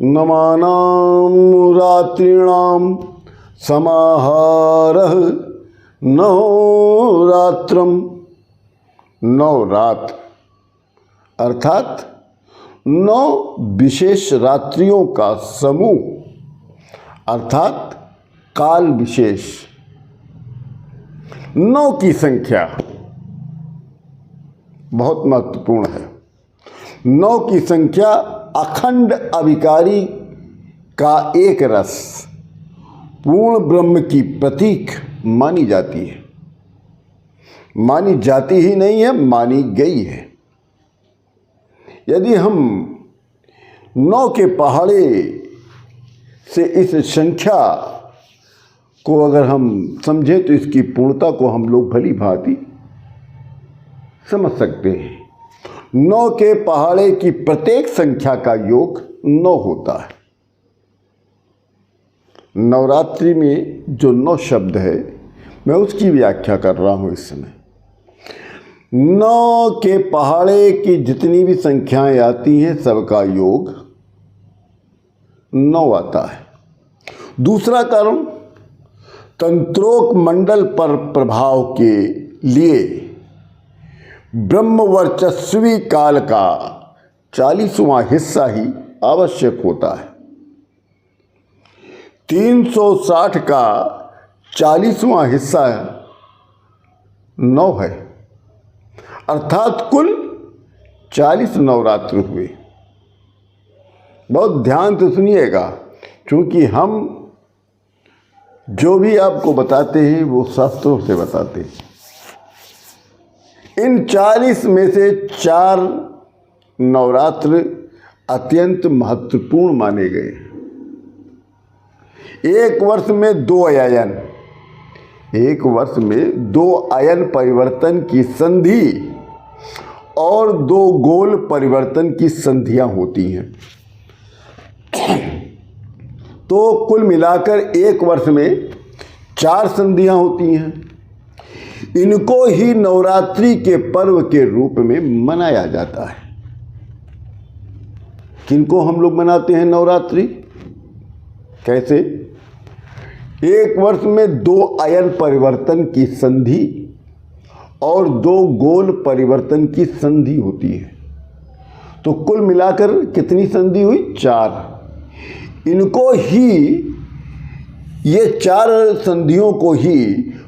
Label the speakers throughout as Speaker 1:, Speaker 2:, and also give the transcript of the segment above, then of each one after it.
Speaker 1: नमानां रात्रिणां समाहारः नवरात्रम्। नवरात्र अर्थात 9 विशेष रात्रियों का समूह अर्थात काल विशेष। 9 की संख्या बहुत महत्वपूर्ण है। 9 की संख्या अखंड अविकारी का एक रस पूर्ण ब्रह्म की प्रतीक मानी जाती है। मानी जाती ही नहीं है, मानी गई है। यदि हम 9 के पहाड़े से इस संख्या को अगर हम समझें तो इसकी पूर्णता को हम लोग भली भांति समझ सकते हैं। 9 के पहाड़े की प्रत्येक संख्या का योग 9 होता है। नवरात्रि में जो 9 शब्द है मैं उसकी व्याख्या कर रहा हूँ इस समय। 9 के पहाड़े की जितनी भी संख्याएं आती हैं सबका योग 9 आता है। दूसरा कारण तंत्रोक मंडल पर प्रभाव के लिए ब्रह्म वर्चस्वी काल का 40वां हिस्सा ही आवश्यक होता है। 360 का 40वां हिस्सा 9 है, अर्थात कुल 40 नवरात्र हुए। बहुत ध्यान से सुनिएगा, क्योंकि हम जो भी आपको बताते हैं वो शास्त्रों से बताते हैं। इन 40 में से 4 नवरात्र अत्यंत महत्वपूर्ण माने गए। एक वर्ष में 2 आयन, एक वर्ष में 2 आयन परिवर्तन की संधि और 2 गोल परिवर्तन की संधियां होती हैं। तो कुल मिलाकर एक वर्ष में 4 संधियां होती हैं। इनको ही नवरात्रि के पर्व के रूप में मनाया जाता है। किनको हम लोग मनाते हैं नवरात्रि? कैसे? एक वर्ष में 2 आयन परिवर्तन की संधि और 2 गोल परिवर्तन की संधि होती है। तो कुल मिलाकर कितनी संधि हुई? 4। इनको ही, ये 4 संधियों को ही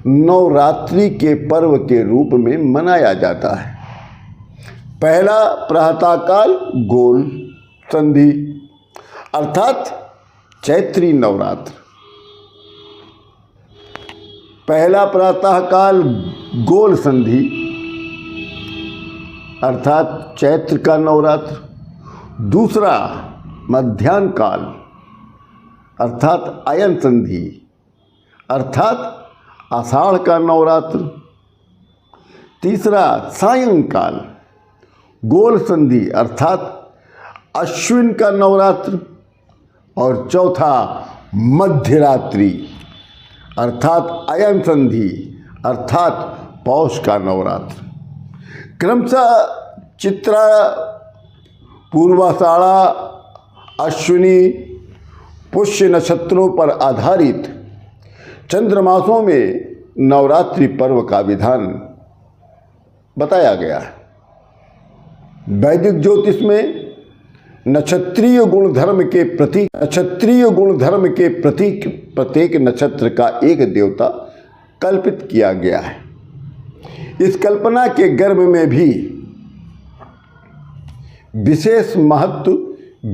Speaker 1: नवरात्रि के पर्व के रूप में मनाया जाता है। पहला प्रातःकाल गोल संधि अर्थात चैत्री नवरात्र। पहला प्रातःकाल गोल संधि अर्थात चैत्र का नवरात्र। दूसरा मध्याह्न काल अर्थात अयन संधि अर्थात आषाढ़ का नवरात्र। तीसरा सायंकाल गोल संधि अर्थात अश्विन का नवरात्र। और चौथा मध्यरात्रि अर्थात अयन संधि अर्थात पौष का नवरात्र। क्रमशः चित्रा, पूर्वाषाढ़ा, अश्विनी, पुष्य नक्षत्रों पर आधारित चंद्रमासों में नवरात्रि पर्व का विधान बताया गया है। वैदिक ज्योतिष में नक्षत्रीय गुणधर्म के प्रतीक प्रत्येक नक्षत्र का एक देवता कल्पित किया गया है। इस कल्पना के गर्भ में भी विशेष महत्व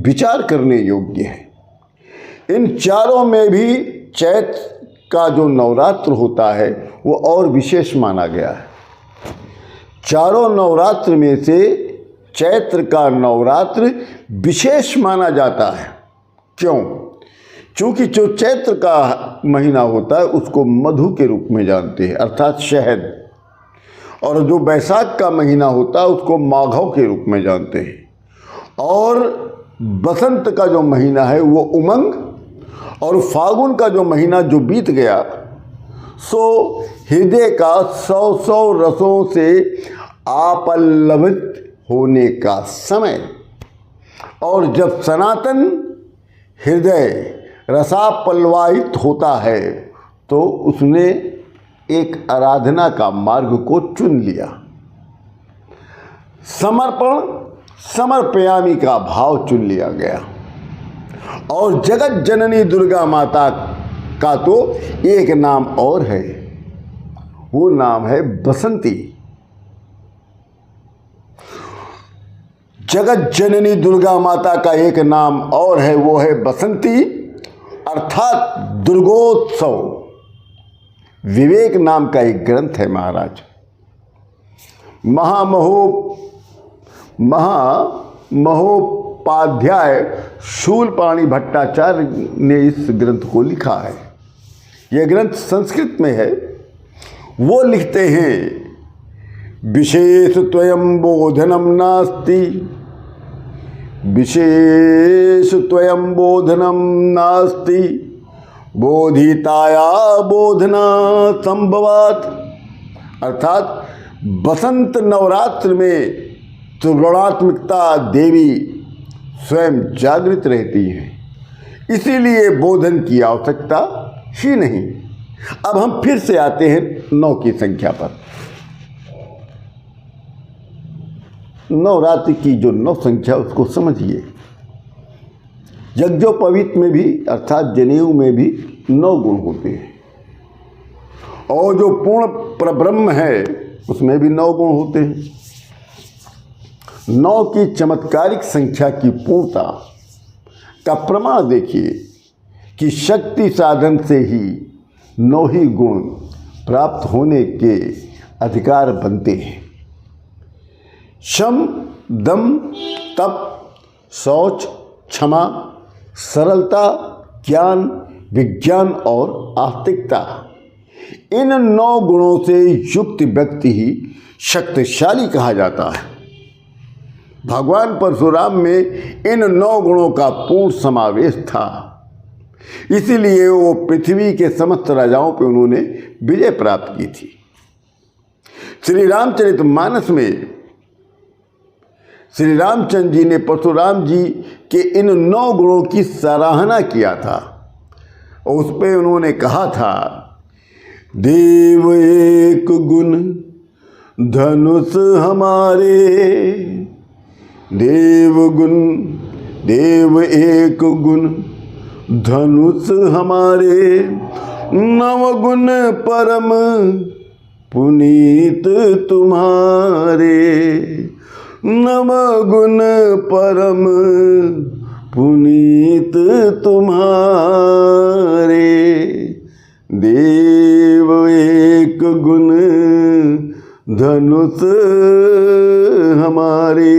Speaker 1: विचार करने योग्य है। इन चारों में भी चैत्र का जो नवरात्र होता है वो और विशेष माना गया है। चारों नवरात्र में से चैत्र का नवरात्र विशेष माना जाता है। क्यों? क्योंकि जो चैत्र का महीना होता है उसको मधु के रूप में जानते हैं अर्थात शहद, और जो बैसाख का महीना होता है उसको माघव के रूप में जानते हैं, और बसंत का जो महीना है वो उमंग, और फागुन का जो महीना जो बीत गया सो हृदय का 100 रसों से आपल्लवित होने का समय। और जब सनातन हृदय रसापल्वाहित होता है तो उसने एक आराधना का मार्ग को चुन लिया। समर्पण समर्पयामी का भाव चुन लिया गया। और जगत जननी दुर्गा माता का तो एक नाम और है, वो नाम है बसंती। जगत जननी दुर्गा माता का एक नाम और है, वो है बसंती अर्थात दुर्गोत्सव। विवेक नाम का एक ग्रंथ है महाराज। महोपाध्याय शूलपाणी भट्टाचार्य ने इस ग्रंथ को लिखा है। यह ग्रंथ संस्कृत में है। वो लिखते हैं, विशेष त्वयं बोधनम नास्ति, विशेष त्वयं बोधनम नास्ति, बोधिताया बोधना संभवात्। अर्थात बसंत नवरात्र में त्रिगुणात्मिकता देवी स्वयं जागृत रहती है, इसीलिए बोधन की आवश्यकता ही नहीं। अब हम फिर से आते हैं 9 की संख्या पर। नवरात्रि की जो 9 संख्या उसको समझिए। यज्ञोपवीत में भी अर्थात जनेऊ में भी 9 गुण होते हैं, और जो पूर्ण परब्रह्म है उसमें भी 9 गुण होते हैं। 9 की चमत्कारिक संख्या की पूर्णता का प्रमाण देखिए कि शक्ति साधन से ही 9 ही गुण प्राप्त होने के अधिकार बनते हैं। शम, दम, तप, शौच, क्षमा, सरलता, ज्ञान, विज्ञान और आस्तिकता, इन 9 गुणों से युक्त व्यक्ति ही शक्तिशाली कहा जाता है। भगवान परशुराम में इन 9 गुणों का पूर्ण समावेश था, इसीलिए वो पृथ्वी के समस्त राजाओं पर उन्होंने विजय प्राप्त की थी। श्री रामचरितमानस में श्री रामचंद्र जी ने परशुराम जी के इन 9 गुणों की सराहना किया था। उस पर उन्होंने कहा था, देव एक गुण धनुष हमारे, देव एक गुण धनुष हमारे, 9 गुण परम पुनीत तुम्हारे, 9 गुण परम पुनीत तुम्हारे, देव एक गुण धनुष हमारे।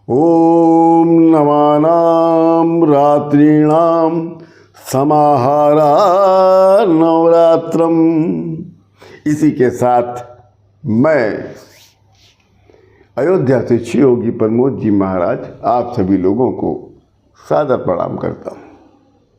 Speaker 1: ओम नवानां रात्रीणां समाहारा नवरात्रम। इसी के साथ मैं अयोध्या से श्री योगी प्रमोद जी महाराज आप सभी लोगों को सादर प्रणाम करता हूँ।